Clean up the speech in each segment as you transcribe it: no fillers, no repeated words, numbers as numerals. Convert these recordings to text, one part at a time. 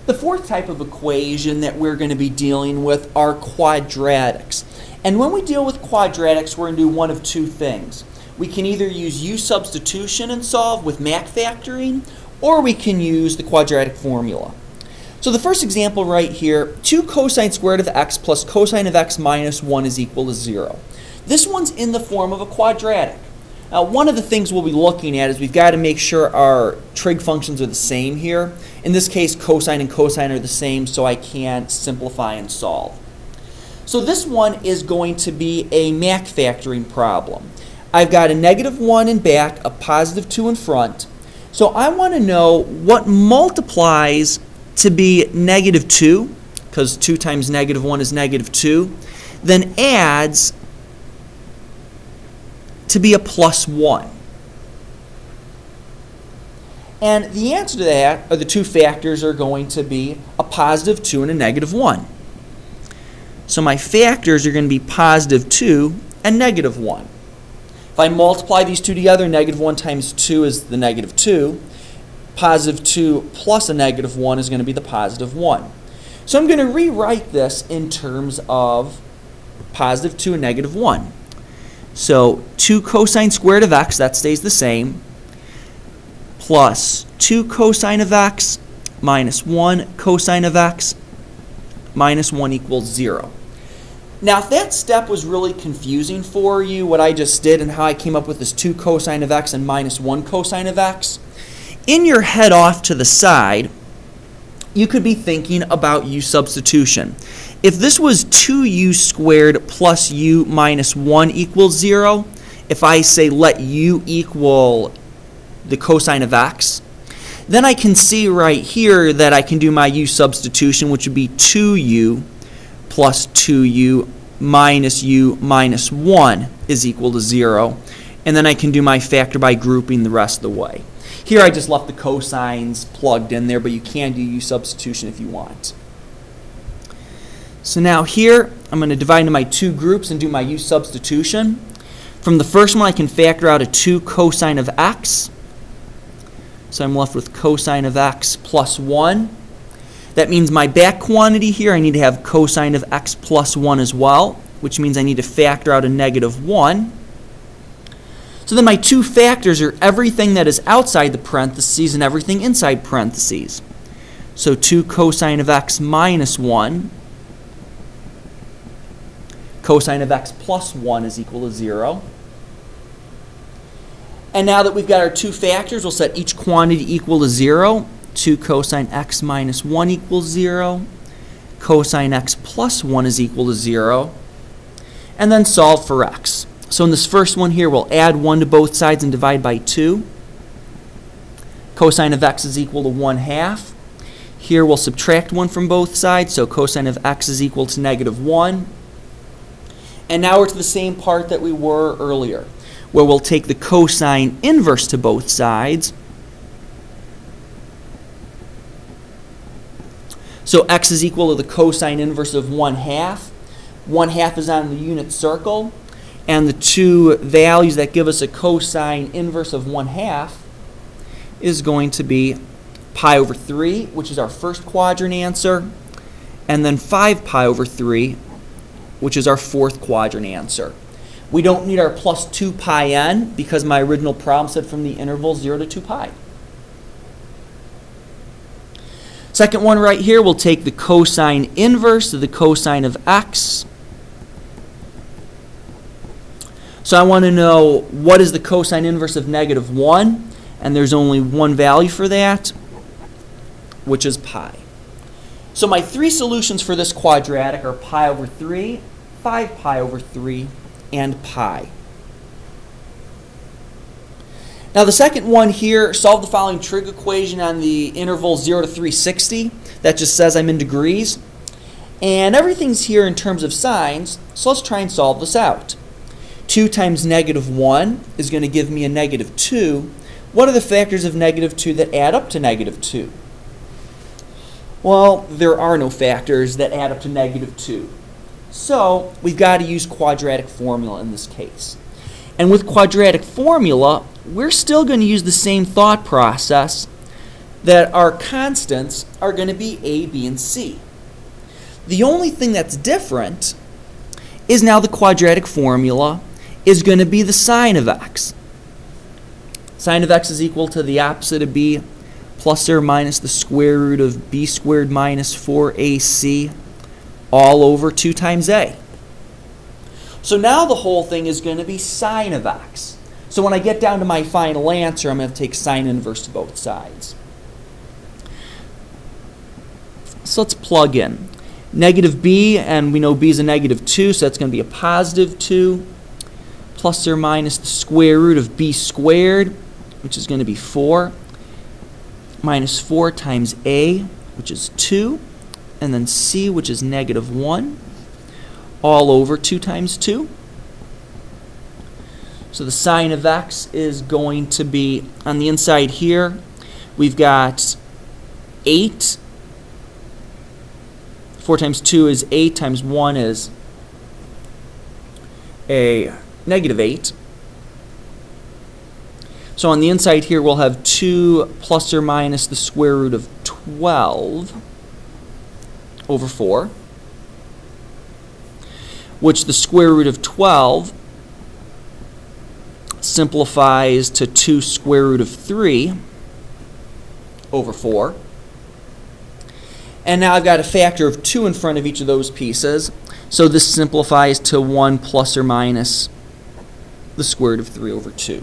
The fourth type of equation that we're going to be dealing with are quadratics. And when we deal with quadratics, we're going to do one of two things. We can either use U substitution and solve with Mach factoring, or we can use the quadratic formula. So the first example right here, 2 cosine squared of x plus cosine of x minus 1 is equal to 0. This one's in the form of a quadratic. Now, one of the things we'll be looking at is we've got to make sure our trig functions are the same here. In this case, cosine and cosine are the same, so I can simplify and solve. So this one is going to be a Mach factoring problem. I've got a -1 in back, a +2 in front. So I want to know what multiplies to be -2, because 2 times -1 is -2, then adds to be a +1. And the answer to that, or the two factors, are going to be a +2 and a -1. So my factors are going to be +2 and -1. If I multiply these two together, -1 times 2 is the -2. +2 plus a -1 is going to be the +1. So I'm going to rewrite this in terms of +2 and -1. So 2 cosine squared of x, that stays the same, plus 2 cosine of x minus 1 cosine of x minus 1 equals 0. Now, if that step was really confusing for you, what I just did and how I came up with this 2 cosine of x and minus 1 cosine of x, in your head off to the side, you could be thinking about U substitution. If this was 2u squared plus u minus 1 equals 0, if I say let u equal the cosine of x, then I can see right here that I can do my U substitution, which would be 2u plus 2u minus u minus 1 is equal to 0. And then I can do my factor by grouping the rest of the way. Here I just left the cosines plugged in there, but you can do U substitution if you want. So now here, I'm going to divide into my two groups and do my U substitution. From the first one, I can factor out a 2 cosine of x. So I'm left with cosine of x plus 1. That means my back quantity here, I need to have cosine of x plus 1 as well, which means I need to factor out a -1. So then my two factors are everything that is outside the parentheses and everything inside parentheses. So 2 cosine of x minus 1. Cosine of x plus 1 is equal to 0. And now that we've got our two factors, we'll set each quantity equal to 0. 2 cosine x minus 1 equals 0. Cosine x plus 1 is equal to 0. And then solve for x. So in this first one here, we'll add 1 to both sides and divide by 2. Cosine of x is equal to 1/2. Here we'll subtract 1 from both sides, so cosine of x is equal to -1. And now we're to the same part that we were earlier, where we'll take the cosine inverse to both sides. So x is equal to the cosine inverse of 1/2. 1/2 is on the unit circle. And the two values that give us a cosine inverse of 1/2 is going to be pi over 3, which is our first quadrant answer, and then 5 pi over 3, which is our fourth quadrant answer. We don't need our plus 2 pi n because my original problem said from the interval 0 to 2 pi. Second one right here, we'll take the cosine inverse of the cosine of x. So I want to know what is the cosine inverse of -1, and there's only one value for that, which is pi. So my three solutions for this quadratic are pi over 3, 5 pi over 3, and pi. Now the second one here, solve the following trig equation on the interval 0 to 360. That just says I'm in degrees. And everything's here in terms of signs, so let's try and solve this out. 2 times -1 is going to give me a -2. What are the factors of -2 that add up to -2? Well, there are no factors that add up to -2. So we've got to use quadratic formula in this case. And with quadratic formula, we're still going to use the same thought process, that our constants are going to be a, b, and c. The only thing that's different is now the quadratic formula is going to be the sine of x. Sine of x is equal to the opposite of b plus or minus the square root of b squared minus 4ac all over 2 times a. So now the whole thing is going to be sine of x. So when I get down to my final answer, I'm going to take sine inverse to both sides. So let's plug in. Negative b, and we know b is a negative 2, so that's going to be a positive 2, plus or minus the square root of b squared, which is going to be 4, minus 4 times a, which is 2, and then c, which is negative 1, all over 2 times 2. So the sine of x is going to be, on the inside here, we've got 8. 4 times 2 is 8, times 1 is a negative 8. So on the inside here, we'll have 2 plus or minus the square root of 12 over 4, which the square root of 12 simplifies to 2 square root of 3 over 4. And now I've got a factor of 2 in front of each of those pieces. So this simplifies to 1 plus or minus the square root of 3 over 2.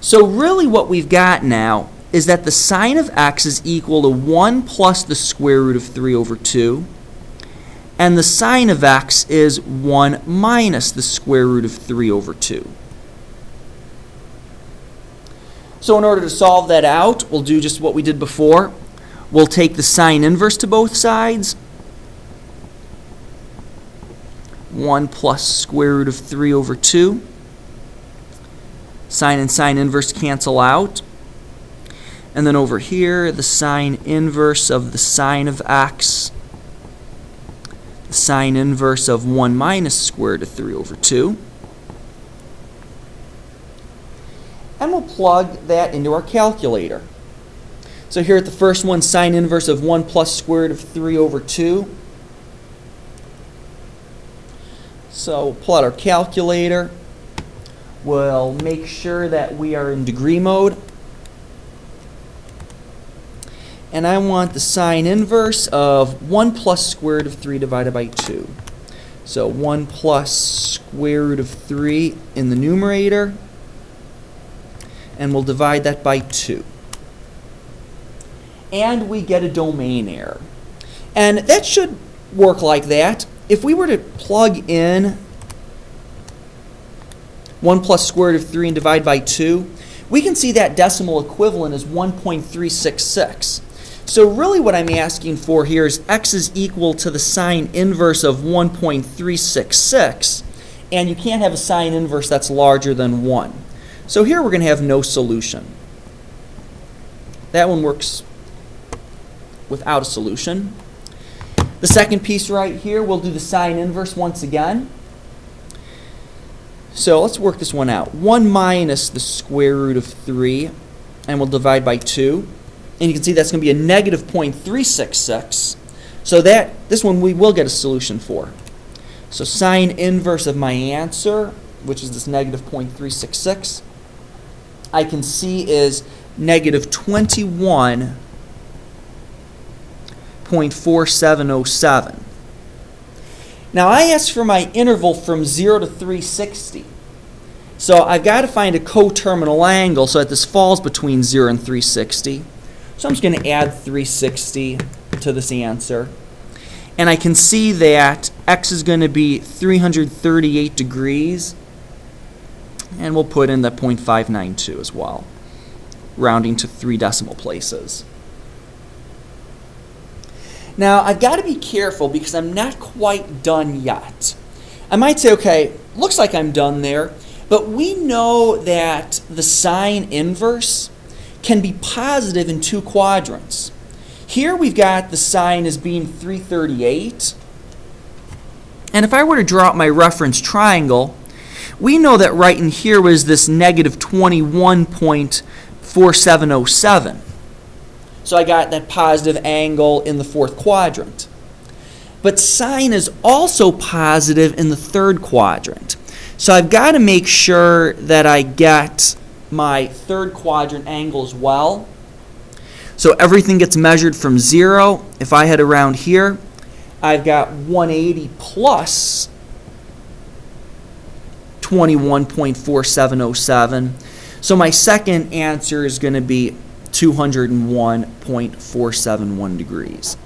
So really what we've got now is that the sine of x is equal to 1 plus the square root of 3 over 2. And the sine of x is 1 minus the square root of 3 over 2. So in order to solve that out, we'll do just what we did before. We'll take the sine inverse to both sides. 1 plus square root of 3 over 2. Sine and sine inverse cancel out. And then over here, the sine inverse of the sine of x. The sine inverse of 1 minus square root of 3 over 2. And we'll plug that into our calculator. So here at the first one, sine inverse of 1 plus square root of 3 over 2. So we'll pull out our calculator. We'll make sure that we are in degree mode. And I want the sine inverse of 1 plus square root of 3 divided by 2. So 1 plus square root of 3 in the numerator. And we'll divide that by 2. And we get a domain error. And that should work like that. If we were to plug in 1 plus square root of 3 and divide by 2, we can see that decimal equivalent is 1.366. So really what I'm asking for here is x is equal to the sine inverse of 1.366, and you can't have a sine inverse that's larger than 1. So here we're going to have no solution. That one works without a solution. The second piece right here, we'll do the sine inverse once again. So let's work this one out. 1 minus the square root of 3, and we'll divide by 2. And you can see that's going to be a negative 0.366. So this one we will get a solution for. So sine inverse of my answer, which is this negative 0.366, I can see is negative 21.4707. Now I asked for my interval from 0 to 360. So I've got to find a coterminal angle so that this falls between 0 and 360. So I'm just going to add 360 to this answer. And I can see that x is going to be 338 degrees. And we'll put in the 0.592 as well, rounding to 3 decimal places. Now, I've got to be careful because I'm not quite done yet. I might say, okay, looks like I'm done there, but we know that the sine inverse can be positive in 2 quadrants. Here we've got the sine as being 338. And if I were to draw out my reference triangle, we know that right in here was this negative 21.4707. 4707. So I got that positive angle in the fourth quadrant. But sine is also positive in the third quadrant. So I've got to make sure that I get my third quadrant angle as well. So everything gets measured from 0. If I head around here, I've got 180 plus 21.4707. So my second answer is going to be 201.471 degrees.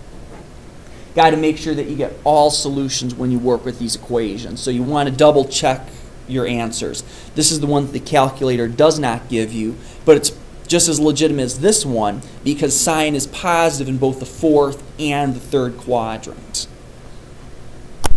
Got to make sure that you get all solutions when you work with these equations. So you want to double check your answers. This is the one that the calculator does not give you, but it's just as legitimate as this one because sine is positive in both the fourth and the third quadrant.